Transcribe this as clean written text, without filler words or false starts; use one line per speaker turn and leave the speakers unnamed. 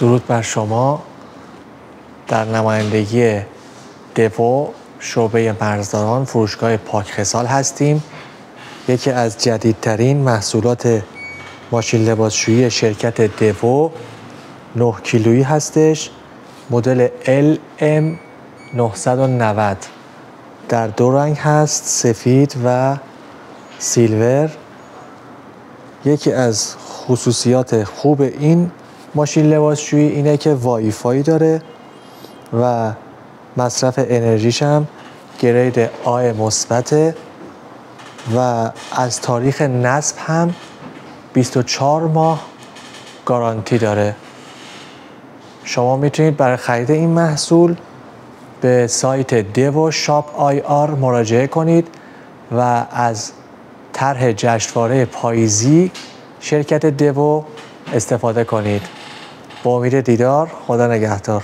درود بر شما. در نمایندگی دو شعبه مرزداران فروشگاه پاک خصال هستیم. یکی از جدیدترین محصولات ماشین لباسشویی شرکت دو 9 کیلویی هستش، مدل LM 990 در دو رنگ هست، سفید و سیلور. یکی از خصوصیات خوب این ماشین لباسشویی اینه که وای فای داره و مصرف انرژیش هم گرید آ مثبته و از تاریخ نصب هم 24 ماه گارانتی داره. شما میتونید برای خرید این محصول به سایت دو شاپ آی آر مراجعه کنید و از طرح جشنواره پاییزی شرکت دو استفاده کنید. با امید دیدار، خدا نگهدار.